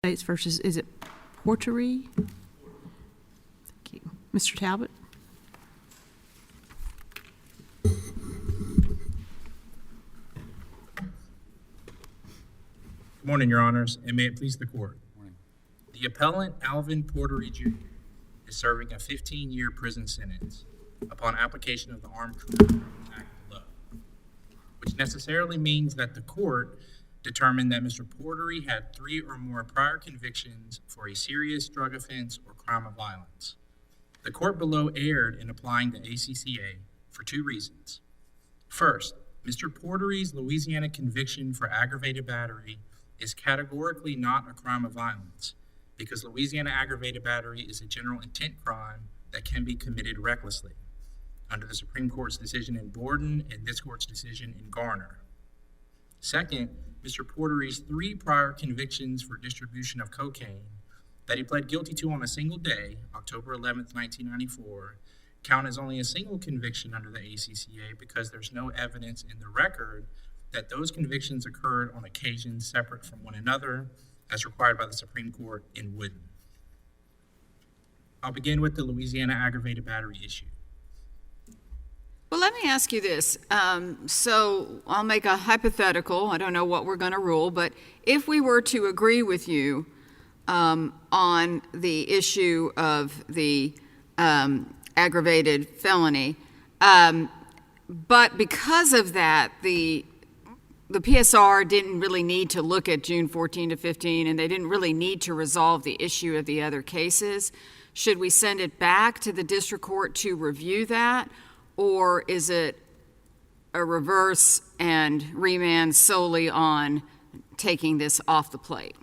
States versus, is it Porterie? Thank you. Mr. Talbot? Good morning, Your Honors, and may it please the Court. The appellant, Alvin Porterie Jr., is serving a 15-year prison sentence upon application of the Armed Career Act law, which necessarily means that the court determined that Mr. Porterie had 3 or more prior convictions for a serious drug offense or crime of violence. The court below erred in applying the ACCA for 2 reasons. First, Mr. Porterie's Louisiana conviction for aggravated battery is categorically not a crime of violence because Louisiana aggravated battery is a general intent crime that can be committed recklessly under the Supreme Court's decision in Borden and this court's decision in Garner. Second, Mr. Porterie's 3 prior convictions for distribution of cocaine that he pled guilty to on a single day, October 11th, 1994, count as only a single conviction under the ACCA because there's no evidence in the record that those convictions occurred on occasions separate from one another, as required by the Supreme Court in Wooden. I'll begin with the Louisiana aggravated battery issue. Well, let me ask you this. So I'll make a hypothetical. I don't know what we're going to rule, but if we were to agree with you on the issue of the aggravated felony, but because of that, the PSR didn't really need to look at June 14 to 15, and they didn't really need to resolve the issue of the other cases. Should we send it back to the district court to review that, or is it a reverse and remand solely on taking this off the plate?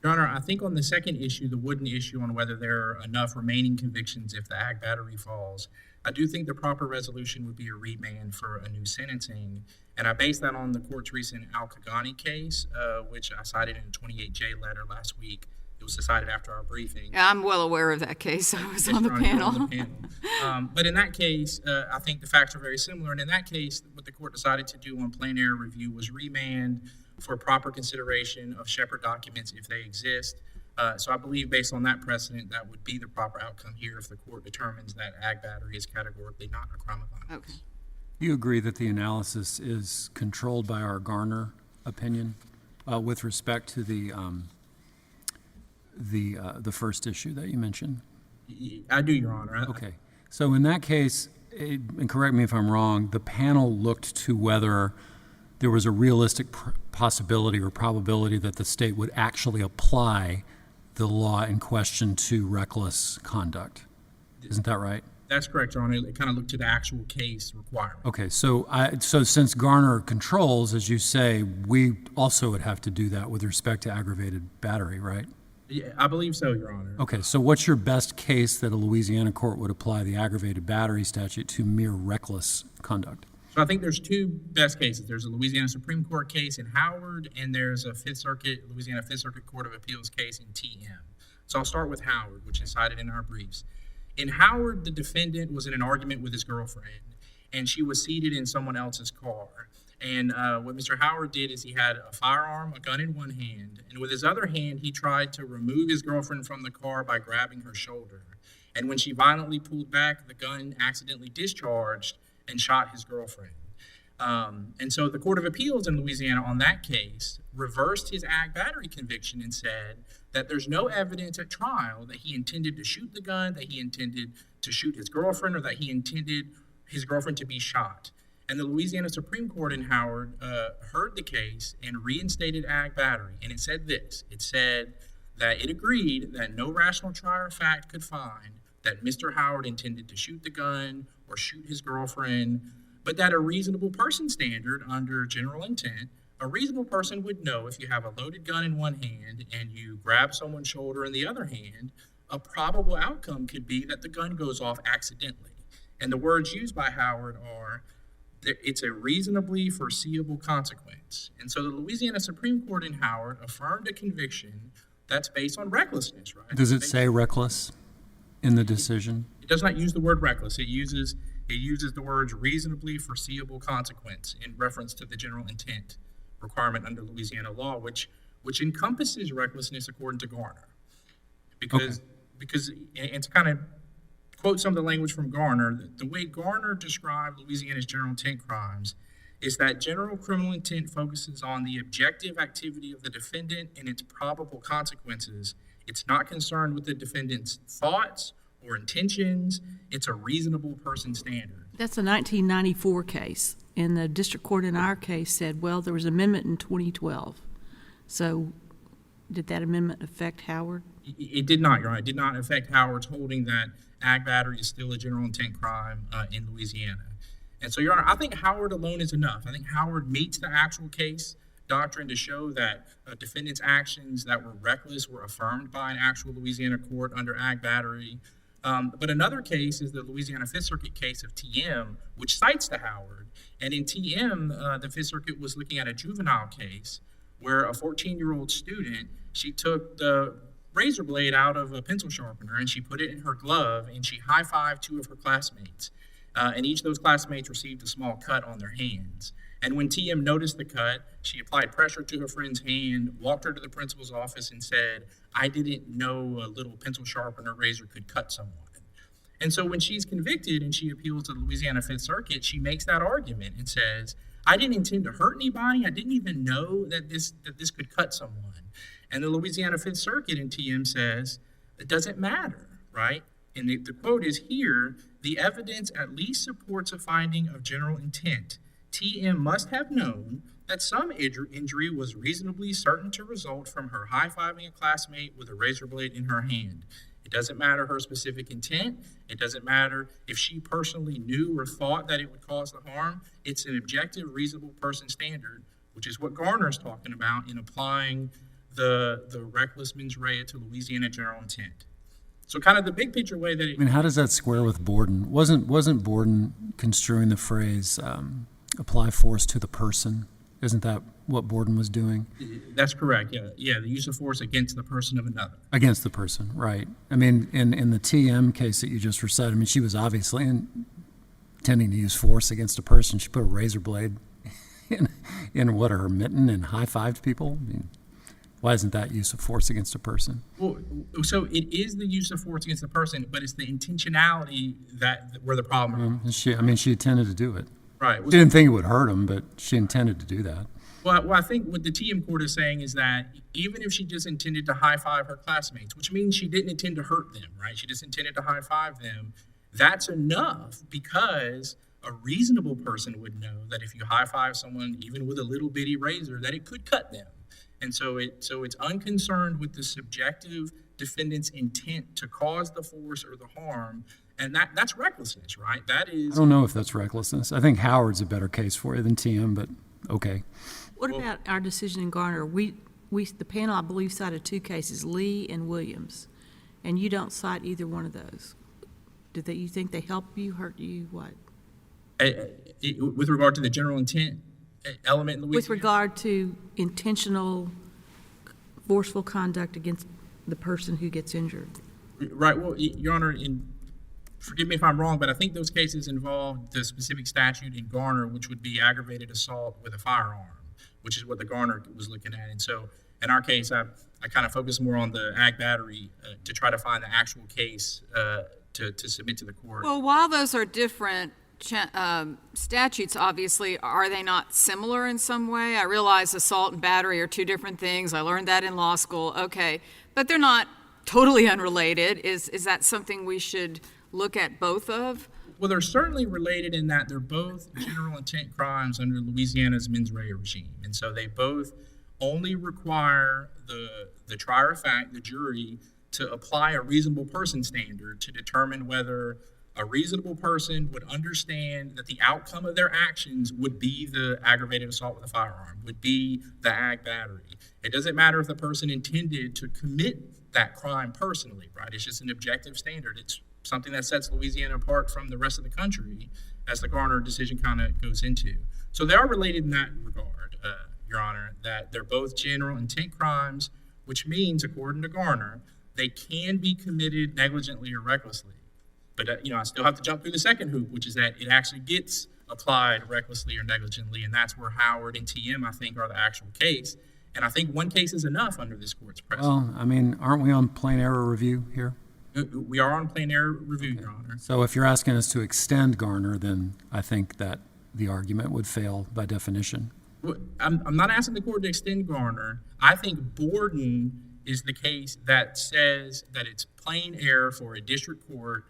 Your Honor, I think on the second issue, the Wooden issue on whether there are enough remaining convictions if the ag battery falls, I do think the proper resolution would be a remand for a new sentencing. And I base that on the court's recent Al-Kagani case, which I cited in a 28J letter last week. It was decided after our briefing. Yeah, I'm well aware of that case. I was on the panel. But in that case, I think the facts are very similar. And in that case, what the court decided to do on plain error review was remand for proper consideration of Shepard documents if they exist. So I believe based on that precedent, that would be the proper outcome here if the court determines that ag battery is categorically not a crime of violence. Okay. Do you agree that the analysis is controlled by our Garner opinion with respect to the first issue that you mentioned? I do, Your Honor. Okay. So in that case, and correct me if I'm wrong, the panel looked to whether there was a realistic possibility or probability that the state would actually apply the law in question to reckless conduct. Isn't that right? That's correct, Your Honor. It kind of looked to the actual case requirement. Okay, so since Garner controls, as you say, we also would have to do that with respect to aggravated battery, right? Yeah, I believe so, Your Honor. Okay, so what's your best case that a Louisiana court would apply the aggravated battery statute to mere reckless conduct? So I think there's 2 best cases. There's a Louisiana Supreme Court case in Howard, and there's a Louisiana Fifth Circuit Court of Appeals case in TM. So I'll start with Howard, which is cited in our briefs. In Howard, the defendant was in an argument with his girlfriend, and she was seated in someone else's car. And what Mr. Howard did is he had a firearm, a gun in one hand, and with his other hand, he tried to remove his girlfriend from the car by grabbing her shoulder. And when she violently pulled back, the gun accidentally discharged and shot his girlfriend. And so the Court of Appeals in Louisiana on that case reversed his ag battery conviction and said that there's no evidence at trial that he intended to shoot the gun, that he intended to shoot his girlfriend, or that he intended his girlfriend to be shot. And the Louisiana Supreme Court in Howard heard the case and reinstated ag battery. And it said this. It said that it agreed that no rational trier of fact could find that Mr. Howard intended to shoot the gun or shoot his girlfriend, but that a reasonable person standard under general intent, a reasonable person would know if you have a loaded gun in one hand and you grab someone's shoulder in the other hand, a probable outcome could be that the gun goes off accidentally. And the words used by Howard are, it's a reasonably foreseeable consequence. And so the Louisiana Supreme Court in Howard affirmed a conviction that's based on recklessness, right? Does it say reckless in the decision? It does not use the word reckless. It uses the words reasonably foreseeable consequence in reference to the general intent requirement under Louisiana law, which which encompasses recklessness according to Garner. Because, and to kind of quote some of the language from Garner, the way Garner described Louisiana's general intent crimes is that general criminal intent focuses on the objective activity of the defendant and its probable consequences. It's not concerned with the defendant's thoughts or intentions. It's a reasonable person standard. That's a 1994 case, and the district court in our case said, well, there was an amendment in 2012. So did that amendment affect Howard? It did not, Your Honor. It did not affect Howard's holding that ag battery is still a general intent crime in Louisiana. And so, Your Honor, I think Howard alone is enough. I think Howard meets the actual case doctrine to show that defendant's actions that were reckless were affirmed by an actual Louisiana court under ag battery. But another case is the Louisiana Fifth Circuit case of TM, which cites to Howard. And in TM, the Fifth Circuit was looking at a juvenile case where a 14-year-old student, she took the razor blade out of a pencil sharpener and she put it in her glove and she high-fived two of her classmates. And each of those classmates received a small cut on their hands. And when TM noticed the cut, she applied pressure to her friend's hand, walked her to the principal's office and said, I didn't know a little pencil sharpener razor could cut someone. And so when she's convicted and she appeals to the Louisiana Fifth Circuit, she makes that argument and says, I didn't intend to hurt anybody. I didn't even know that this could cut someone. And the Louisiana Fifth Circuit in TM says, it doesn't matter, right? And the quote is here, the evidence at least supports a finding of general intent. TM must have known that some injury was reasonably certain to result from her high-fiving a classmate with a razor blade in her hand. It doesn't matter her specific intent. It doesn't matter if she personally knew or thought that it would cause the harm. It's an objective, reasonable person standard, which is what Garner is talking about in applying the reckless mens rea to Louisiana general intent. So kind of the big picture way that it... I mean, how does that square with Borden? Wasn't Borden construing the phrase apply force to the person? Isn't that what Borden was doing? That's correct, yeah. Yeah, the use of force against the person of another. Against the person, right. I mean, in the TM case that you just recited, I mean, she was obviously intending to use force against a person. She put a razor blade in what, her mitten and high-fived people? I mean, why isn't that use of force against a person? Well, so it is the use of force against the person, but it's the intentionality where the problem is. She intended to do it. Right. She didn't think it would hurt him, but she intended to do that. Well, I think what the TM court is saying is that even if she just intended to high-five her classmates, which means she didn't intend to hurt them, right? She just intended to high-five them. That's enough because a reasonable person would know that if you high-five someone, even with a little bitty razor, that it could cut them. And so it's unconcerned with the subjective defendant's intent to cause the force or the harm, and that's recklessness, right? That is... I don't know if that's recklessness. I think Howard's a better case for you than TM, but okay. What about our decision in Garner? The panel, I believe, cited two cases, Lee and Williams, and you don't cite either one of those. You think they help you, hurt you, what? With regard to the general intent element in Louisiana? With regard to intentional, forceful conduct against the person who gets injured. Right. Well, Your Honor, forgive me if I'm wrong, but I think those cases involve the specific statute in Garner, which would be aggravated assault with a firearm, which is what the Garner was looking at. And so in our case, I kind of focus more on the ag battery to try to find the actual case to submit to the court. Well, while those are different statutes, obviously, are they not similar in some way? I realize assault and battery are two different things. I learned that in law school. Okay. But they're not totally unrelated. Is that something we should look at both of? Well, they're certainly related in that they're both general intent crimes under Louisiana's mens rea regime. And so they both only require the trier of fact, the jury, to apply a reasonable person standard to determine whether a reasonable person would understand that the outcome of their actions would be the aggravated assault with a firearm, would be the ag battery. It doesn't matter if the person intended to commit that crime personally, right? It's just an objective standard. It's something that sets Louisiana apart from the rest of the country, as the Garner decision kind of goes into. So they are related in that regard, Your Honor, that they're both general intent crimes, which means, according to Garner, they can be committed negligently or recklessly. But, I still have to jump through the second hoop, which is that it actually gets applied recklessly or negligently, and that's where Howard and TM, I think, are the actual case. And I think one case is enough under this court's precedent. Well, I mean, aren't we on plain error review here? We are on plain error review, Your Honor. So if you're asking us to extend Garner, then I think that the argument would fail by definition. Well, I'm not asking the court to extend Garner. I think Borden is the case that says that it's plain error for a district court,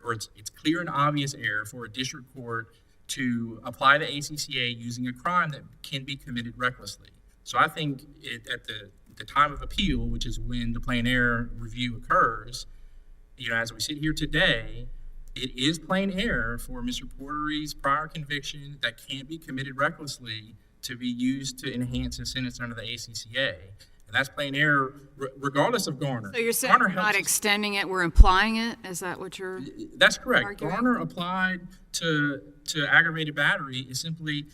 or it's clear and obvious error for a district court to apply the ACCA using a crime that can be committed recklessly. So I think at the time of appeal, which is when the plain error review occurs, as we sit here today, it is plain error for Mr. Porterie's prior conviction that can't be committed recklessly to be used to enhance his sentence under the ACCA. And that's plain error regardless of Garner. So you're saying Garner we're not helps us. extending it, we're implying it? Is that what you're That's correct. arguing? Garner applied to aggravated battery is simply,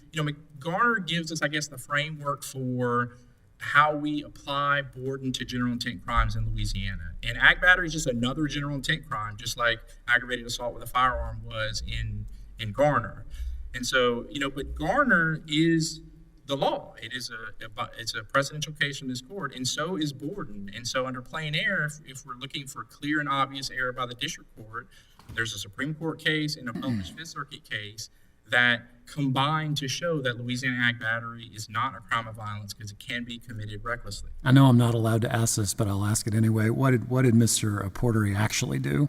Garner gives us, I guess, the framework for how we apply Borden to general intent crimes in Louisiana. And ag battery is just another general intent crime, just like aggravated assault with a firearm was in Garner. And so, but Garner is the law. It's a presidential case in this court, and so is Borden. And so under plain error, if we're looking for clear and obvious error by the district court, there's a Supreme Court case and a published Fifth Circuit case that combine to show that Louisiana ag battery is not a crime of violence because it can be committed recklessly. I know I'm not allowed to ask this, but I'll ask it anyway. What did Mr. Porterie actually do?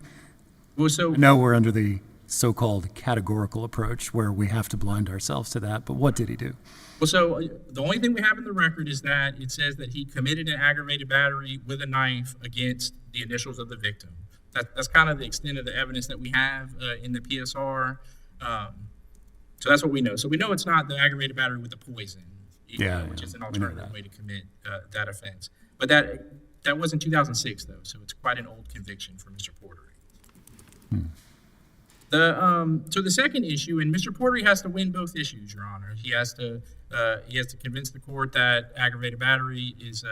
Well, so I know we're under the so-called categorical approach where we have to blind ourselves to that, but what did he do? Well, so the only thing we have in the record is that it says that he committed an aggravated battery with a knife against the initials of the victim. That's kind of the extent of the evidence that we have in the PSR. So that's what we know. So we know it's not the aggravated battery with the poison, which is an alternative way to commit that offense. But that was in 2006, though, so it's quite an old conviction for Mr. Porterie. So the second issue, and Mr. Porterie has to win both issues, Your Honor. He has to convince the court that aggravated battery is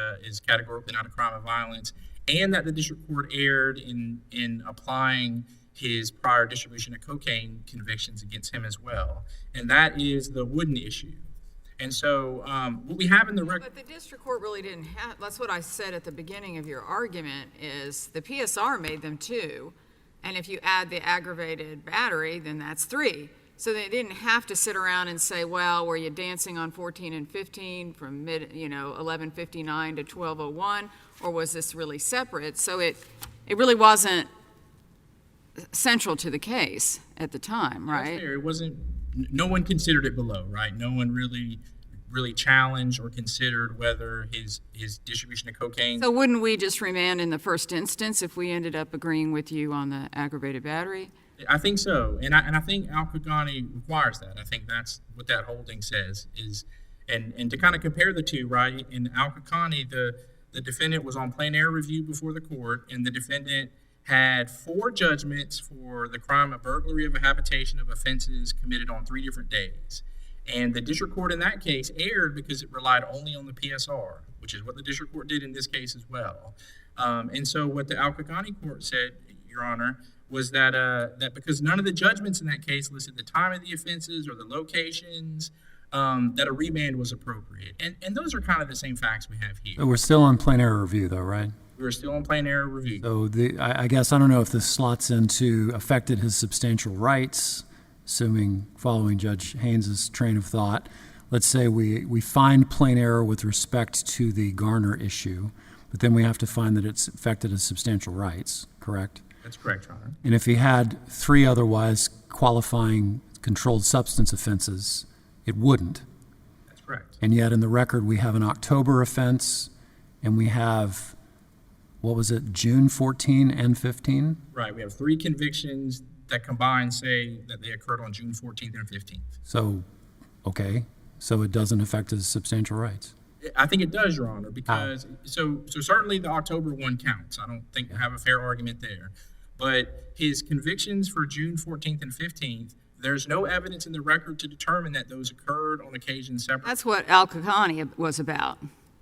categorically not a crime of violence, and that the district court erred in applying his prior distribution of cocaine convictions against him as well. And that is the Wooden issue. And so what we have in the record... But the district court really didn't have, that's what I said at the beginning of your argument, is the PSR made them 2, and if you add the aggravated battery, then that's 3. So they didn't have to sit around and say, well, were you dancing on 14 and 15 from 11:59 to 12:01, or was this really separate? So it really wasn't central to the case at the time, right? That's fair. It wasn't. No one considered it below, right? No one really challenged or considered whether his distribution of cocaine. So wouldn't we just remand in the first instance if we ended up agreeing with you on the aggravated battery? I think so, and I think Al-Qagani requires that. I think that's what that holding says is, and to kind of compare the two, right? In Al-Qagani, the defendant was on plain error review before the court, and the defendant had 4 judgments for the crime of burglary of a habitation of offenses committed on 3 different days. And the district court in that case erred because it relied only on the PSR, which is what the district court did in this case as well. And so what the Al-Qagani court said, Your Honor, was that because none of the judgments in that case listed the time of the offenses or the locations, that a remand was appropriate. And those are kind of the same facts we have here. But we're still on plain error review, though, right? We're still on plain error review. So I guess I don't know if this slots into affected his substantial rights, assuming following Judge Haynes' train of thought. Let's say we find plain error with respect to the Garner issue, but then we have to find that it's affected his substantial rights, correct? That's correct, Your Honor. And if he had 3 otherwise qualifying controlled substance offenses, it wouldn't. That's correct. And yet in the record we have an October offense, and we have, what was it, June 14 and 15? Right. We have 3 convictions that combined say that they occurred on June 14th and 15th. So, okay, so it doesn't affect his substantial rights. I think it does, Your Honor, because so certainly the October one counts. I don't think we have a fair argument there. But his convictions for June 14th and 15th, there's no evidence in the record to determine that those occurred on occasions separate. That's what Al-Qagani was about.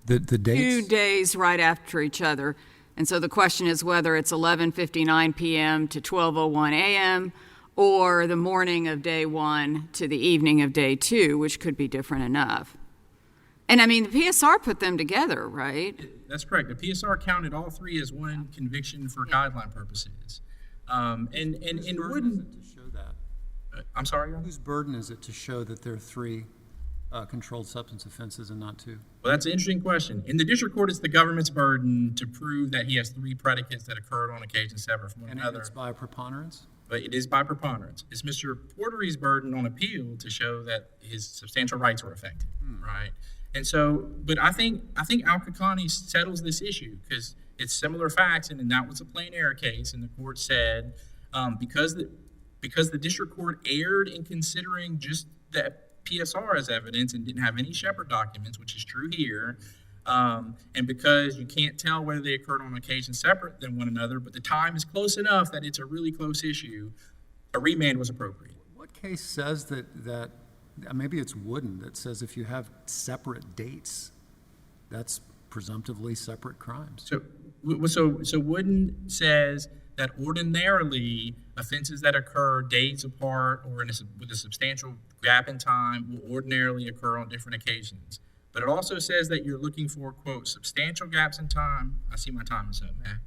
The dates? 2 days right after each other. And so the question is whether it's 11:59 p.m. to 12:01 a.m. or the morning of day 1 to the evening of day 2, which could be different enough. And I mean, the PSR put them together, right? That's correct. The PSR counted all three as one conviction for guideline purposes. And wouldn't, to show that? I'm sorry, Your Honor? Whose burden is it to show that there are three controlled substance offenses and not two? Well, that's an interesting question. In the district court, it's the government's burden to prove that he has three predicates that occurred on occasion separate from one And another. it's by preponderance? But it is by preponderance. It's Mr. Porterie's burden on appeal to show that his substantial rights were affected, right? And so, but I think Al-Kakani settles this issue because it's similar facts, and that was a plain error case, and the court said because the district court erred in considering just the PSR as evidence and didn't have any Shepard documents, which is true here, and because you can't tell whether they occurred on occasion separate than one another, but the time is close enough that it's a really close issue, a remand was appropriate. What case says that maybe it's Wooden, that says if you have separate dates, that's presumptively separate crimes? So Wooden says that ordinarily offenses that occur days apart or with a substantial gap in time will ordinarily occur on different occasions. But it also says that you're looking for, quote, substantial gaps in time. I see my time is up, man.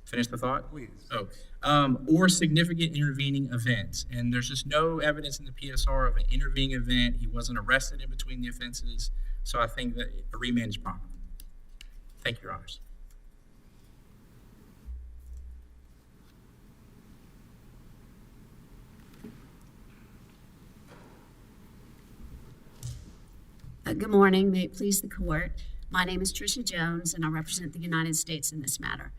Finish the thought? Please. Or significant intervening events. And there's just no evidence in the PSR of an intervening event. He wasn't arrested in between the offenses. So I think that a remand is proper. Thank you, Your Honors. Good morning. May it please the court. My name is Patricia Jones, and I represent the United States in this matter.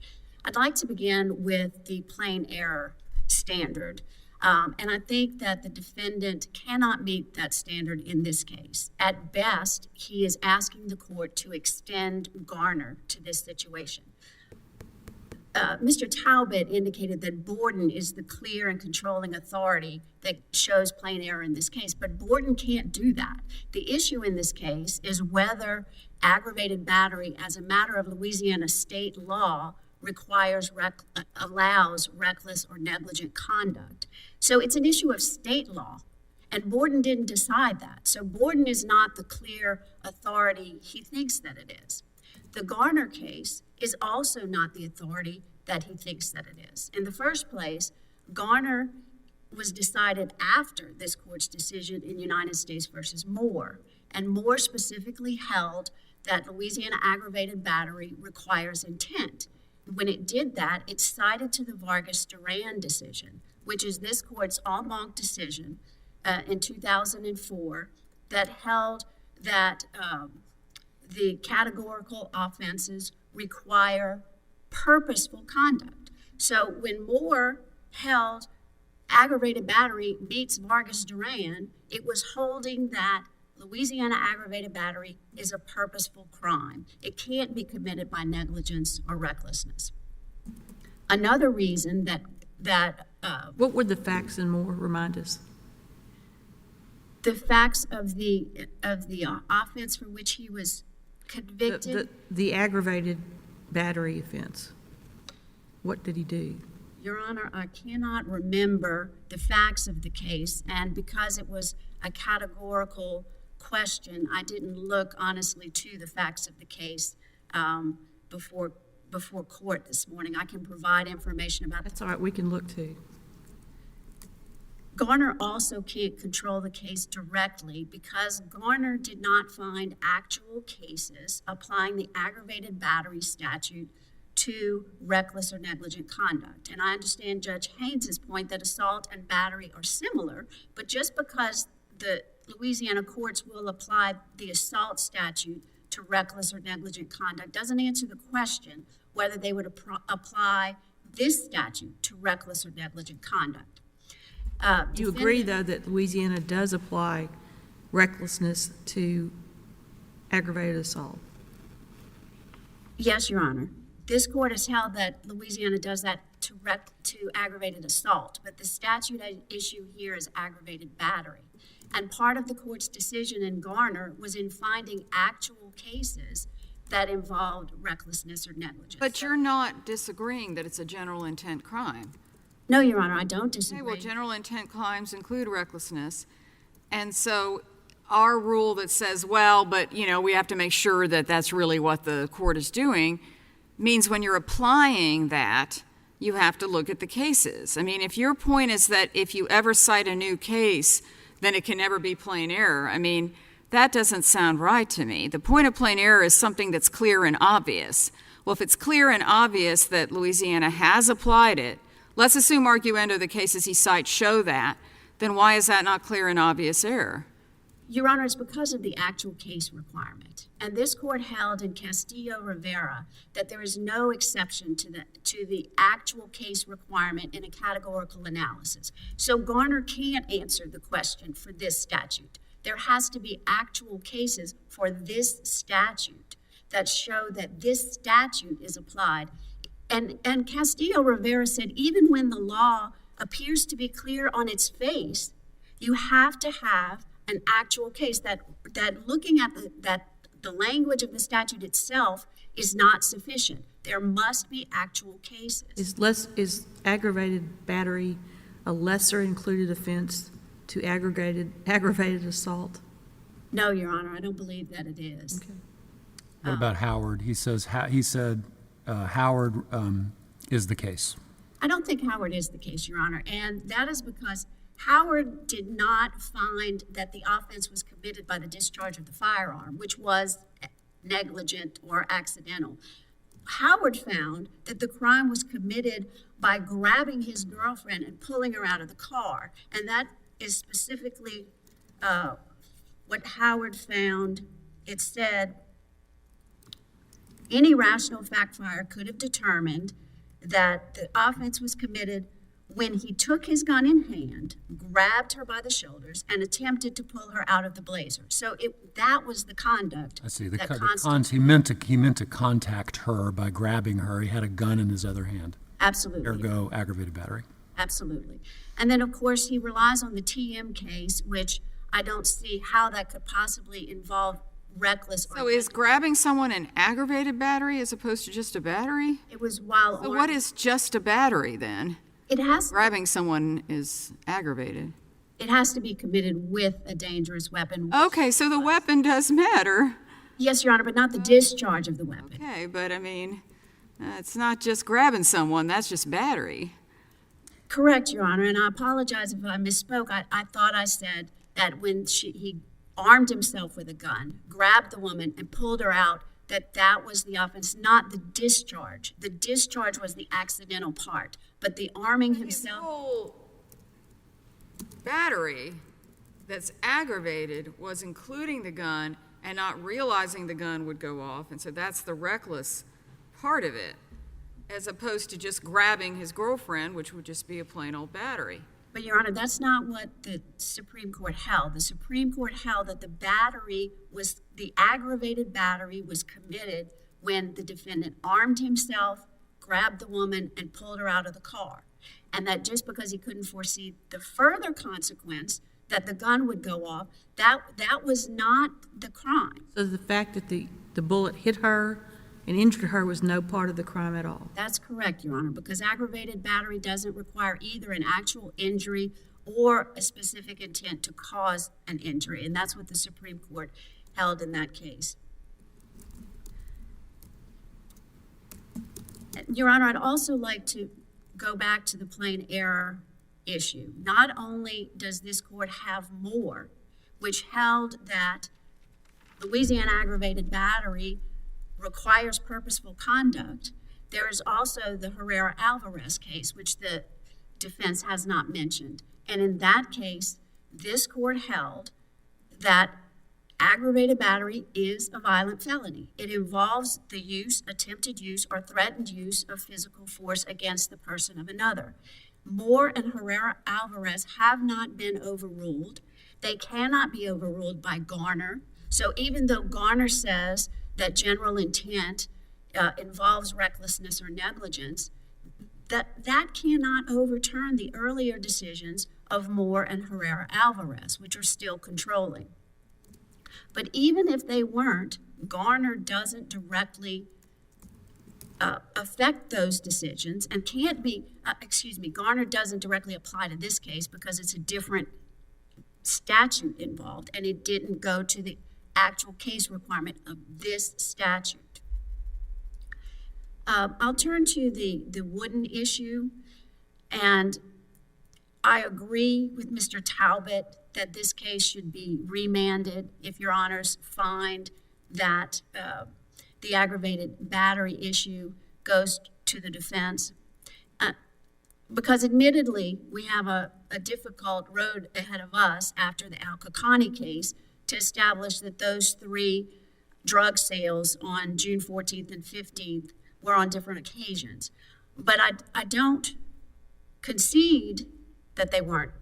I'd like to begin with the plain error standard. And I think that the defendant cannot meet that standard in this case. At best, he is asking the court to extend Garner to this situation. Mr. Talbot indicated that Borden is the clear and controlling authority that shows plain error in this case, but Borden can't do that. The issue in this case is whether aggravated battery as a matter of Louisiana state law allows reckless or negligent conduct. So it's an issue of state law, and Borden didn't decide that. So Borden is not the clear authority he thinks that it is. The Garner case is also not the authority that he thinks that it is. In the first place, Garner was decided after this court's decision in United States versus Moore, and Moore specifically held that Louisiana aggravated battery requires intent. When it did that, it cited to the Vargas-Duran decision, which is this court's en banc decision in 2004 that held that the categorical offenses require purposeful conduct. So when Moore held aggravated battery meets Vargas-Duran, it was holding that Louisiana aggravated battery is a purposeful crime. It can't be committed by negligence or recklessness. Another reason that What were the facts in Moore? Remind us. the facts of the offense for which he was convicted. The aggravated battery offense. What did he do? Your Honor, I cannot remember the facts of the case, and because it was a categorical question, I didn't look honestly to the facts of the case before court this morning. I can provide information about that. That's all right, we can look too. Garner also can't control the case directly because Garner did not find actual cases applying the aggravated battery statute to reckless or negligent conduct. And I understand Judge Haynes' point that assault and battery are similar, but just because the Louisiana courts will apply the assault statute to reckless or negligent conduct doesn't answer the question whether they would apply this statute to reckless or negligent conduct. Do you agree, though, that Louisiana does apply recklessness to aggravated assault? Yes, Your Honor. This court has held that Louisiana does that to aggravated assault, but the statute at issue here is aggravated battery. And part of the court's decision in Garner was in finding actual cases that involved recklessness or negligence. But you're not disagreeing that it's a general intent crime. No, Your Honor, I don't Okay, disagree. well, general intent crimes include recklessness. And so our rule that says, well, but, you know, we have to make sure that that's really what the court is doing, means when you're applying that, you have to look at the cases. I mean, if your point is that if you ever cite a new case, then it can never be plain error, I mean, that doesn't sound right to me. The point of plain error is something that's clear and obvious. Well, if it's clear and obvious that Louisiana has applied it, let's assume arguendo the cases he cites show that, then why is that not clear and obvious error? Your Honor, it's because of the actual case requirement. And this court held in Castillo-Rivera that there is no exception to the actual case requirement in a categorical analysis. So Garner can't answer the question for this statute. There has to be actual cases for this statute that show that this statute is applied. And Castillo-Rivera said even when the law appears to be clear on its face, you have to have an actual case that looking at the language of the statute itself is not sufficient. There must be actual cases. Is aggravated battery a lesser included offense to aggravated assault? No, Your Honor, I don't believe that it is. Okay. What about Howard? He said Howard is the case. I don't think Howard is the case, Your Honor, and that is because Howard did not find that the offense was committed by the discharge of the firearm, which was negligent or accidental. Howard found that the crime was committed by grabbing his girlfriend and pulling her out of the car, and that is specifically what Howard found. It said, any rational fact finder could have determined that the offense was committed when he took his gun in hand, grabbed her by the shoulders, and attempted to pull her out of the blazer. So that was the conduct. I see. He He meant to contact her by grabbing her. He had a gun in his other hand. Absolutely. Ergo, aggravated battery. Absolutely. And then, of course, he relies on the TM case, which I don't see how that could possibly involve reckless. So is grabbing someone an aggravated battery as opposed to just a battery? It was while. So what is just a battery then? Grabbing someone is aggravated. It has to be committed with a dangerous weapon. Okay, so the weapon does matter. Yes, Your Honor, but not the discharge of the weapon. Okay, but I mean, it's not just grabbing someone, that's just battery. Correct, Your Honor, and I apologize if I misspoke. I thought I said that when he armed himself with a gun, grabbed the woman, and pulled her out, that was the offense, not the discharge. The discharge was the accidental part, but the arming himself. His whole battery that's aggravated was including the gun and not realizing the gun would go off, and so that's the reckless part of it, as opposed to just grabbing his girlfriend, which would just be a plain old battery. But, Your Honor, that's not what the Supreme Court held. The Supreme Court held that the aggravated battery was committed when the defendant armed himself, grabbed the woman, and pulled her out of the car. And that just because he couldn't foresee the further consequence that the gun would go off, that was not the crime. So the fact that the bullet hit her and injured her was no part of the crime at all? That's correct, Your Honor, because aggravated battery doesn't require either an actual injury or a specific intent to cause an injury, and that's what the Supreme Court held in that case. Your Honor, I'd also like to go back to the plain error issue. Not only does this court have more, which held that Louisiana aggravated battery requires purposeful conduct, there is also the Herrera-Alvarez case, which the defense has not mentioned. And in that case, this court held that aggravated battery is a violent felony. It involves the use, attempted use, or threatened use of physical force against the person of another. Moore and Herrera-Alvarez have not been overruled. They cannot be overruled by Garner. So even though Garner says that general intent involves recklessness or negligence, that cannot overturn the earlier decisions of Moore and Herrera-Alvarez, which are still controlling. But even if they weren't, Garner doesn't directly affect those decisions and can't be, Garner doesn't directly apply to this case because it's a different statute involved, and it didn't go to the actual case requirement of this statute. I'll turn to the Wooden issue, and I agree with Mr. Talbot that this case should be remanded if your honors find that the aggravated battery issue goes to the defense. Because admittedly, we have a difficult road ahead of us after the Al-Kakani case to establish that those 3 drug sales on June 14th and 15th were on different occasions. But I don't concede that they weren't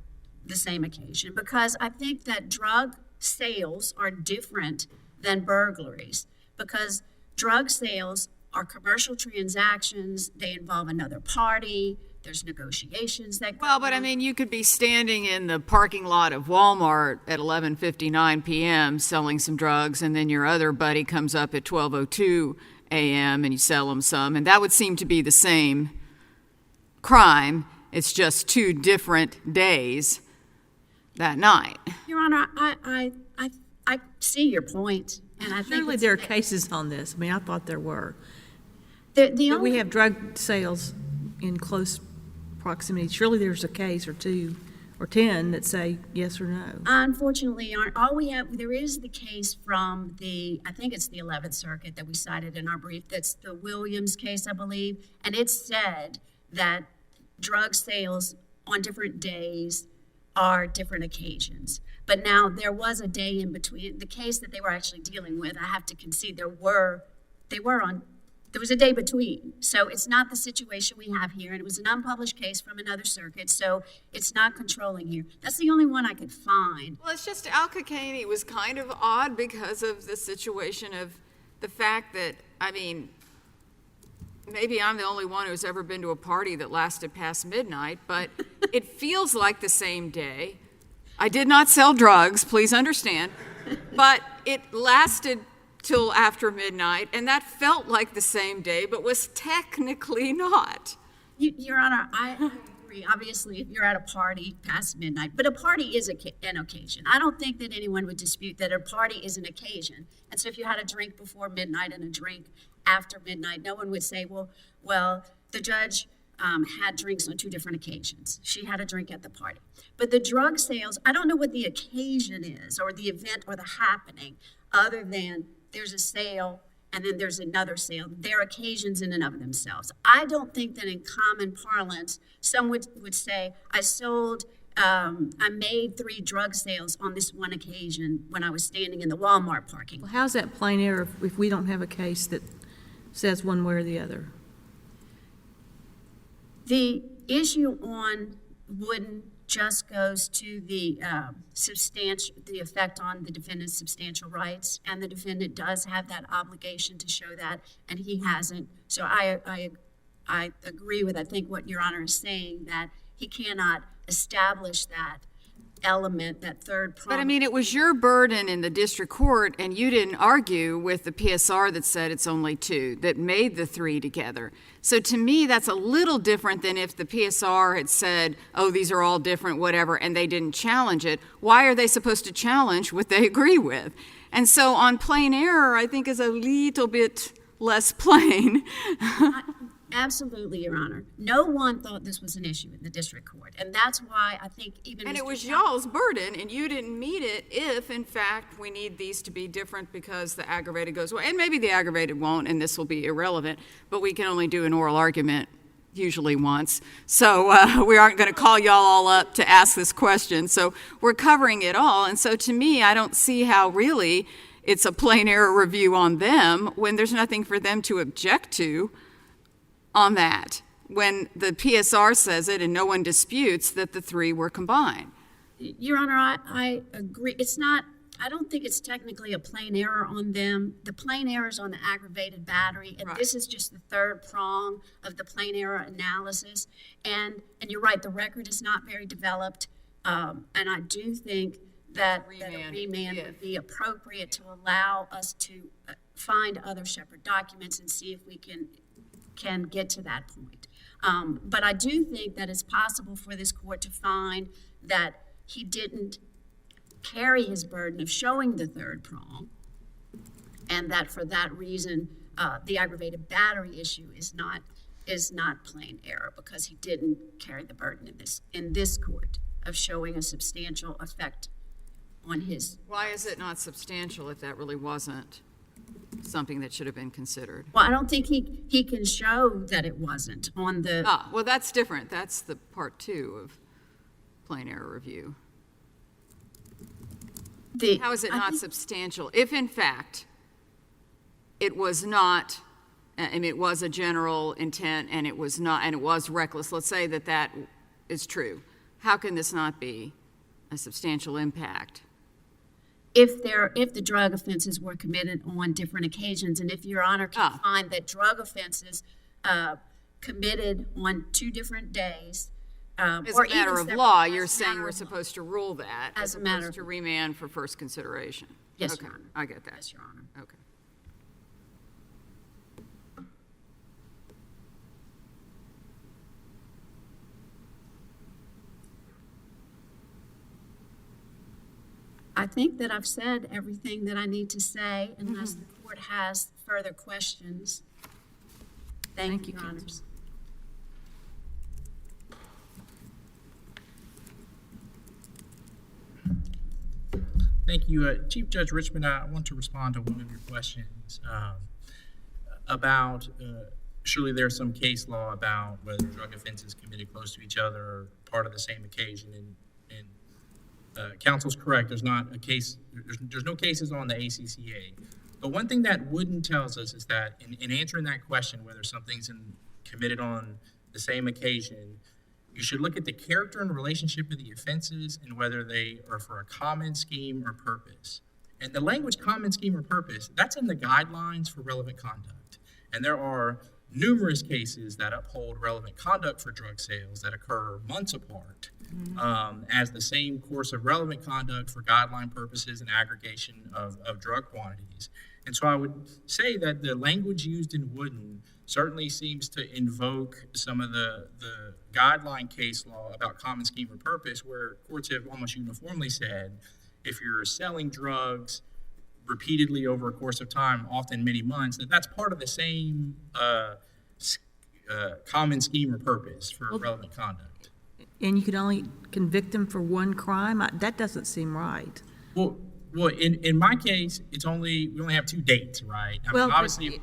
the same occasion, because I think that drug sales are different than burglaries, because drug sales are commercial transactions, they involve another party, there's negotiations that go Well, but I on. mean, you could be standing in the parking lot of Walmart at 11:59 p.m. selling some drugs, and then your other buddy comes up at 12:02 a.m. and you sell them some, and that would seem to be the same crime. It's just 2 different days that night. Your Honor, I see your point, and I think Surely it's- there are cases on this. I mean, I thought there were. the But only, we have drug sales in close proximity. Surely there's a case or 2 or 10 that say yes or no. unfortunately, all we have, there is the case from I think it's the 11th Circuit that we cited in our brief. That's the Williams case, I believe. And it said that drug sales on different days are different occasions. But now there was a day in between. The case that they were actually dealing with, I have to concede, there was a day between. So it's not the situation we have here. And it was an unpublished case from another circuit. So it's not controlling here. That's the only one I could find. Well, it's just Al-Kakani was kind of odd because of the situation of the fact that, I mean, maybe I'm the only one who's ever been to a party that lasted past midnight, but it feels like the same day. I did not sell drugs, please understand, but it lasted till after midnight, and that felt like the same day, but was technically not. Your Honor, I agree. Obviously, if you're at a party past midnight, but a party is an occasion. I don't think that anyone would dispute that a party is an occasion. And so if you had a drink before midnight and a drink after midnight, no one would say, well, the judge had drinks on 2 different occasions. She had a drink at the party. But the drug sales, I don't know what the occasion is or the event or the happening, other than there's a sale and then there's another sale. They're occasions in and of themselves. I don't think that in common parlance, some would say, I made 3 drug sales on this one occasion when I was standing in the Walmart parking lot. Well, how's that plain error if we don't have a case that says one way or the other? The issue on Wooden just goes to the effect on the defendant's substantial rights, and the defendant does have that obligation to show that, and he hasn't. So I agree with, I think, what Your Honor is saying, that he cannot establish that element, that third prong. But I mean, it was your burden in the district court, and you didn't argue with the PSR that said it's only 2, that made the 3 together. So to me, that's a little different than if the PSR had said, oh, these are all different, whatever, and they didn't challenge it. Why are they supposed to challenge what they agree with? And so on plain error, I think is a little bit less plain. Absolutely, Your Honor. No one thought this was an issue in the district court, and that's why I think even And Mr. it was Talbot- y'all's burden, and you didn't meet it if, in fact, we need these to be different because the aggravated goes away. And maybe the aggravated won't, and this will be irrelevant, but we can only do an oral argument usually once. So we aren't going to call y'all all up to ask this question. So we're covering it all. And so to me, I don't see how really it's a plain error review on them when there's nothing for them to object to on that, when the PSR says it and no one disputes that the 3 were combined. Your Honor, I agree. It's not, I don't think it's technically a plain error on them. The plain error is on the aggravated battery, and Right. this is just the third prong of the plain error analysis. And you're right, the record is not very developed, and I do think that a remand would be appropriate to allow us to find other Shepherd documents and see if we can get to that point. But I do think that it's possible for this court to find that he didn't carry his burden of showing the third prong, and that for that reason, the aggravated battery issue is not plain error because he didn't carry the burden in this court of showing a substantial effect on his. Why is it not substantial if that really wasn't something that should have been considered? Well, I don't think he can show that it wasn't on the. Well, that's different. That's the part 2 of plain error review. How is it not substantial? If in fact it was not, and it was a general intent and it was not, and it was reckless, let's say that is true. How can this not be a substantial impact? If the drug offenses were committed on different occasions, and if Your Honor can find that drug offenses committed on 2 different days, As or a matter even of separate- law, as you're a saying matter we're of law. supposed to rule that As a matter opposed of to law. remand for first consideration. Yes, Okay, Your Honor. I get that. Yes, Your Honor. Okay. I think that I've said everything that I need to say unless the court has further questions. Thank you, Your Counsel. Honors. Thank you. Chief Judge Richman, I want to respond to one of your questions about, surely there's some case law about whether drug offenses committed close to each other are part of the same occasion. And counsel's correct, there's not a case, there's no cases on the ACCA. But one thing that Wooden tells us is that in answering that question, whether something's committed on the same occasion, you should look at the character and relationship of the offenses and whether they are for a common scheme or purpose. And the language common scheme or purpose, that's in the guidelines for relevant conduct. And there are numerous cases that uphold relevant conduct for drug sales that occur months apart as the same course of relevant conduct for guideline purposes and aggregation of drug quantities. And so I would say that the language used in Wooden certainly seems to invoke some of the guideline case law about common scheme or purpose, where courts have almost uniformly said, if you're selling drugs repeatedly over a course of time, often many months, that's part of the same common scheme or purpose for relevant conduct. And you could only convict them for one crime? That doesn't seem right. Well, in my case, we only have 2 dates, right? I mean, obviously,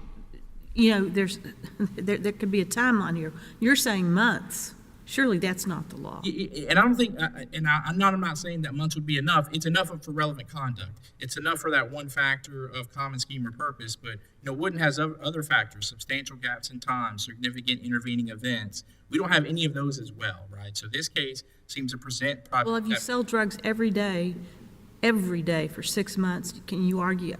You know, there could be a timeline here. You're saying months. Surely that's not the law. and I don't think, I'm not saying that months would be enough. It's enough for relevant conduct. It's enough for that one factor of common scheme or purpose. But Wooden has other factors: substantial gaps in time, significant intervening events. We don't have any of those as well, right? So this case seems to present. Well, if you sell drugs every day for 6 months, can you argue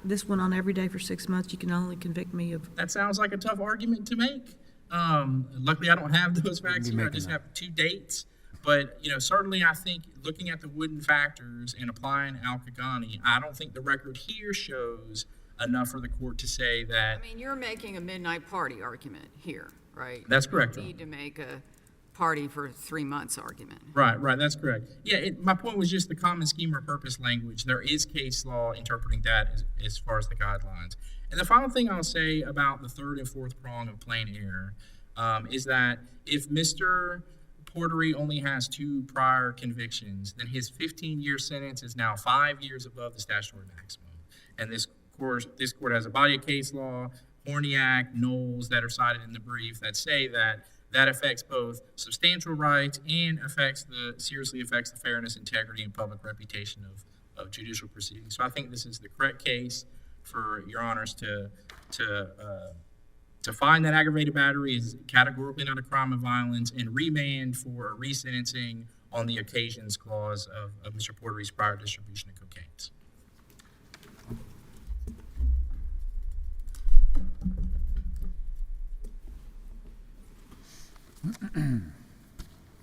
this went on every day for 6 months? You can only convict me of. That sounds like a tough argument to make. Luckily, I don't have those facts here. I just have 2 dates. But, certainly I think looking at the Wooden factors and applying Al-Kagani, I don't think the record here shows enough for the court to say that. I mean, you're making a midnight party argument here, right? That's correct. You need to make a party for 3 months argument. Right, that's correct. Yeah, my point was just the common scheme or purpose language. There is case law interpreting that as far as the guidelines. And the final thing I'll say about the 3rd and 4th prong of plain error is that if Mr. Porterie only has 2 prior convictions, then his 15-year sentence is now 5 years above the statutory maximum. And this court has a body of case law, Horniak, Knowles, that are cited in the brief that say that affects both substantial rights and seriously affects the fairness, integrity, and public reputation of judicial proceedings. So I think this is the correct case for Your Honors to find that aggravated battery is categorically not a crime of violence and remand for a resentencing on the occasions clause of Mr. Porterie's prior distribution of cocaine.